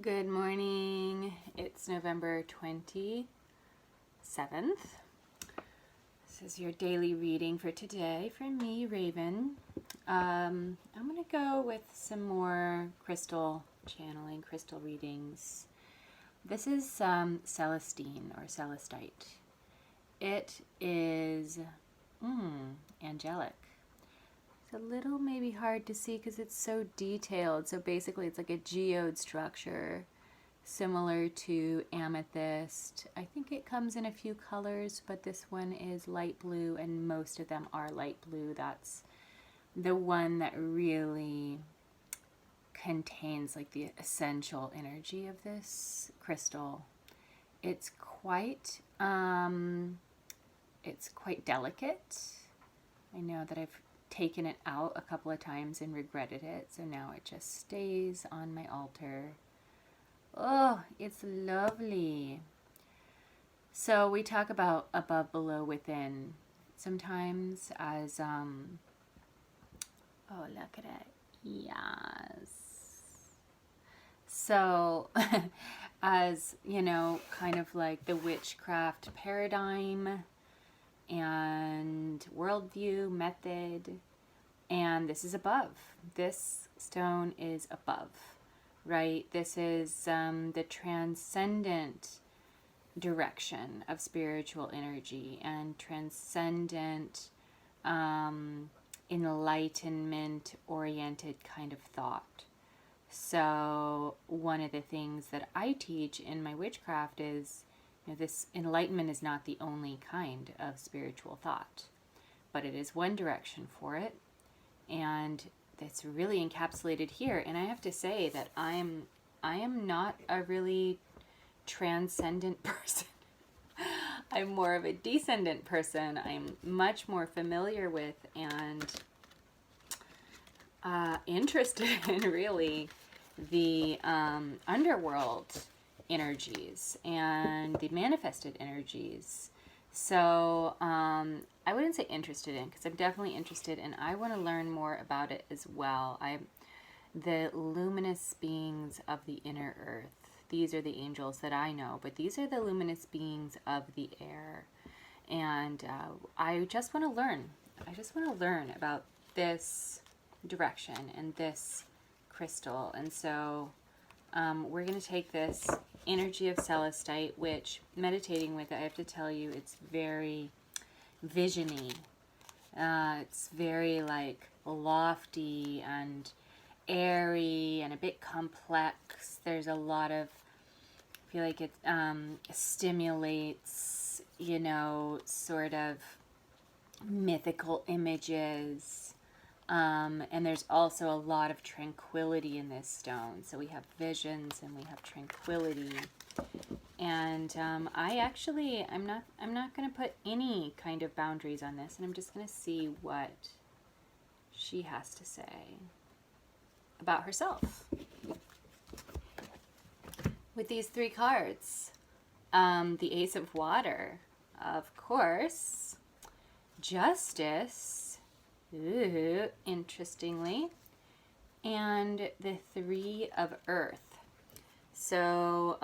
Good morning. It's November 27th. This is your daily reading for today from me, Raven. I'm going to go with some more crystal channeling, crystal readings. This is Celestine or Celestite. It is angelic. It's a little maybe hard to see because it's so detailed. So basically it's like a geode structure similar to amethyst. I think it comes in a few colors, but this one is light blue and most of them are light blue. That's the one that really contains like the essential energy of this crystal. It's quite delicate. I know that I've taken it out a couple of times and regretted it, so now it just stays on my altar. Oh, it's lovely. So we talk about above, below, within sometimes as oh, look at it. Yes. So as kind of like the witchcraft paradigm and worldview method, and this is above. This stone is above, right? This is the transcendent direction of spiritual energy and transcendent enlightenment oriented kind of thought. So one of the things that I teach in my witchcraft is this enlightenment is not the only kind of spiritual thought, but it is one direction for it, and it's really encapsulated here. And I have to say that I am not a really transcendent person. I'm more of a descendant person. I'm much more familiar with and interested in really the underworld energies and the manifested energies. So I wouldn't say interested in, because I'm definitely interested and I want to learn more about it as well. I'm the luminous beings of the inner earth. These are the angels that I know, but these are the luminous beings of the air. And I just want to learn. I just want to learn about this direction and this crystal. And so we're going to take this energy of Celestite, which, meditating with it, I have to tell you, it's very visiony. It's very like lofty and airy and a bit complex. There's a lot of, I feel like it stimulates, sort of mythical images. And there's also a lot of tranquility in this stone. So we have visions and we have tranquility. And I'm not going to put any kind of boundaries on this, and I'm just going to see what she has to say about herself with these three cards. The Ace of Water, of course, Justice, ooh, interestingly, and the Three of Earth. So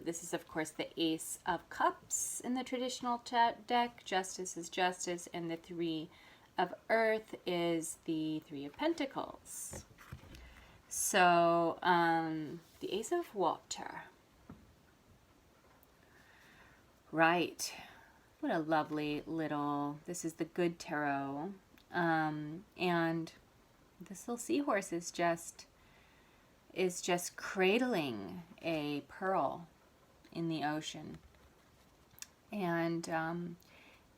this is, of course, the Ace of Cups in the traditional deck. Justice is Justice, and the Three of Earth is the Three of Pentacles. So the Ace of Water. Right. What a lovely little, this is the Good Tarot. And this little seahorse is just cradling a pearl in the ocean. And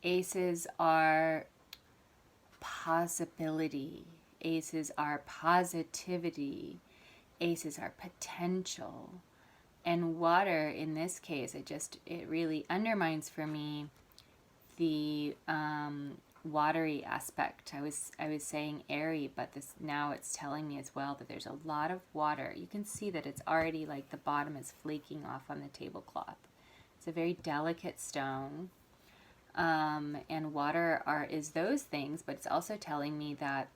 aces are possibility. Aces are positivity. Aces are potential. And water, in this case, it really undermines for me the watery aspect. I was saying airy, but now it's telling me as well that there's a lot of water. You can see that it's already like the bottom is flaking off on the tablecloth. It's a very delicate stone, and water is those things, but it's also telling me that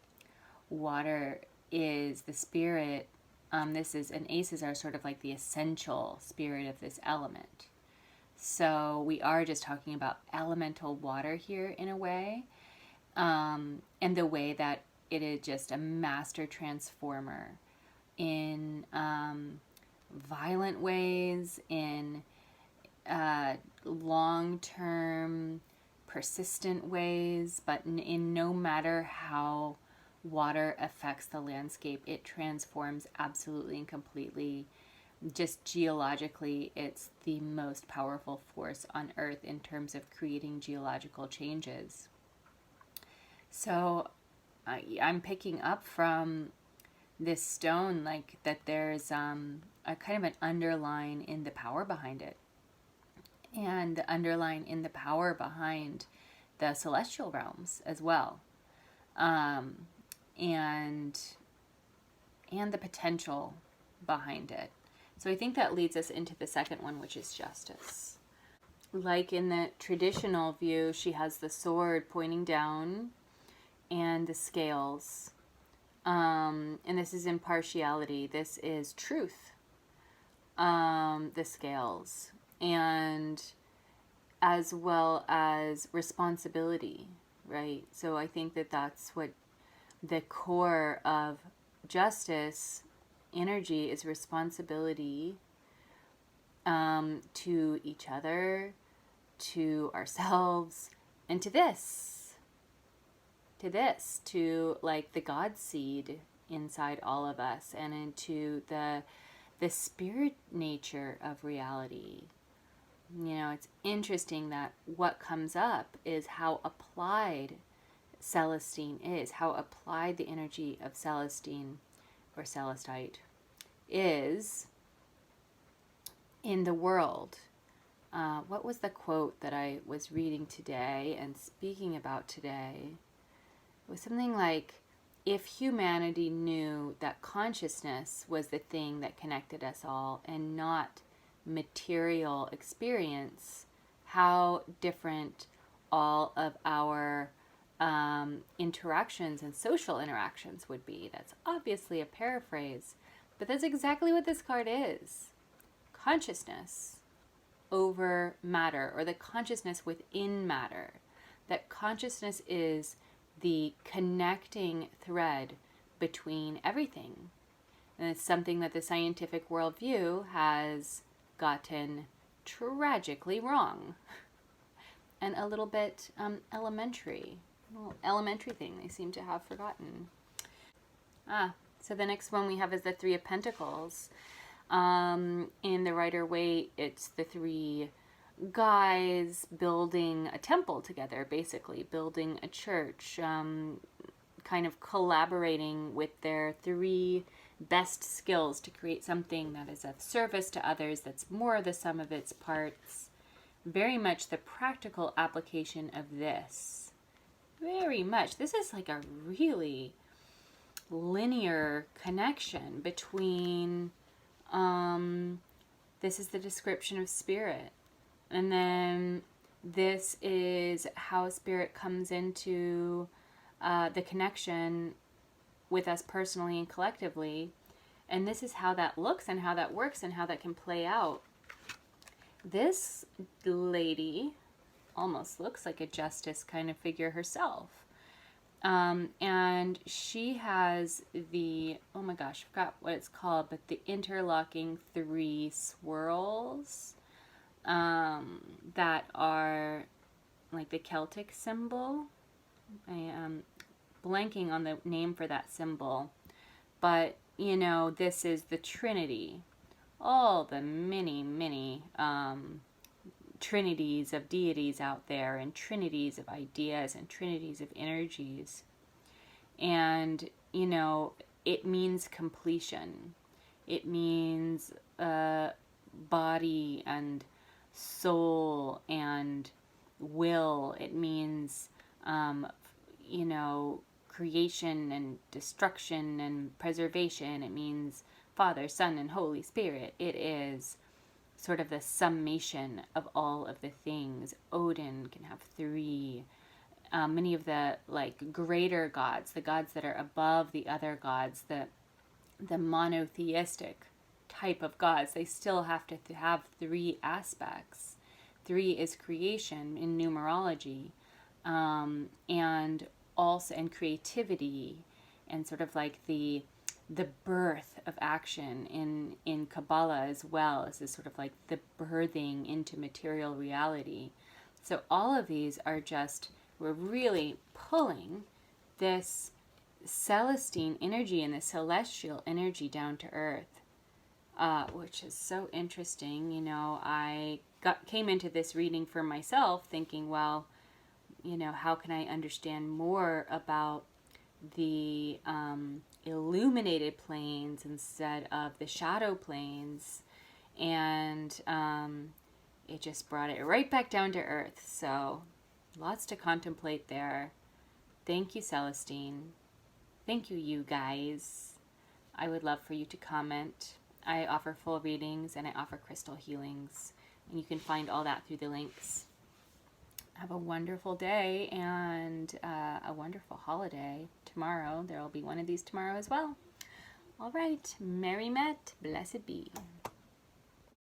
water is the spirit Aces are sort of like the essential spirit of this element. So we are just talking about elemental water here in a way, and the way that it is just a master transformer in violent ways, in long-term, persistent ways, but in no matter how water affects the landscape, it transforms absolutely and completely. Just geologically, it's the most powerful force on Earth in terms of creating geological changes. So I'm picking up from this stone like that there's a kind of an underline in the power behind it, and the underline in the power behind the celestial realms as well, and the potential behind it. So I think that leads us into the second one, which is justice. Like in the traditional view, she has the sword pointing down and the scales. And this is impartiality. This is truth. The scales. And as well as responsibility, right? So I think that that's what the core of justice energy is: responsibility to each other, to ourselves, and to like the God seed inside all of us, and into the spirit nature of reality. You know, it's interesting that what comes up is how applied Celestine is, how applied the energy of Celestine or Celestite is in the world. What was the quote that I was reading today and speaking about today? It was something like, if humanity knew that consciousness was the thing that connected us all and not material experience, how different all of our interactions and social interactions would be. That's obviously a paraphrase, but that's exactly what this card is. Consciousness over matter, or the consciousness within matter. That consciousness is the connecting thread between everything. And it's something that the scientific worldview has gotten tragically wrong. And a little bit elementary. A little elementary thing they seem to have forgotten. So the next one we have is the Three of Pentacles. In the Rider-Waite, it's the three guys building a temple together, basically building a church, kind of collaborating with their three best skills to create something that is of service to others, that's more the sum of its parts. Very much the practical application of this. Very much. This is like a really linear connection between this is the description of spirit, and then this is how spirit comes into the connection with us personally and collectively, and this is how that looks and how that works and how that can play out. This lady almost looks like a justice kind of figure herself. And she has the, oh my gosh, I forgot what it's called, but the interlocking three swirls that are like the Celtic symbol. I am blanking on the name for that symbol, but you know, this is the Trinity. All the many trinities of deities out there, and trinities of ideas, and trinities of energies. And, you know, it means completion. It means body and soul and will. It means, you know, creation and destruction and preservation. It means Father, Son, and Holy Spirit. It is sort of the summation of all of the things. Odin can have three. Many of the like greater gods, the gods that are above the other gods, the the monotheistic type of gods. They still have to have three aspects. Three is creation in numerology, and also and creativity, and sort of like the birth of action in Kabbalah as well, as this sort of like the birthing into material reality. So all of these are just, we're really pulling this Celestine energy and the celestial energy down to earth, which is so interesting. You know, I came into this reading for myself thinking, well, you know, how can I understand more about the illuminated planes instead of the shadow planes? And it just brought it right back down to earth. So lots to contemplate there. Thank you, Celestine. Thank you, you guys. I would love for you to comment. I offer full readings and I offer crystal healings. And you can find all that through the links. Have a wonderful day and a wonderful holiday. Tomorrow, there will be one of these tomorrow as well. All right. Merry met. Blessed be.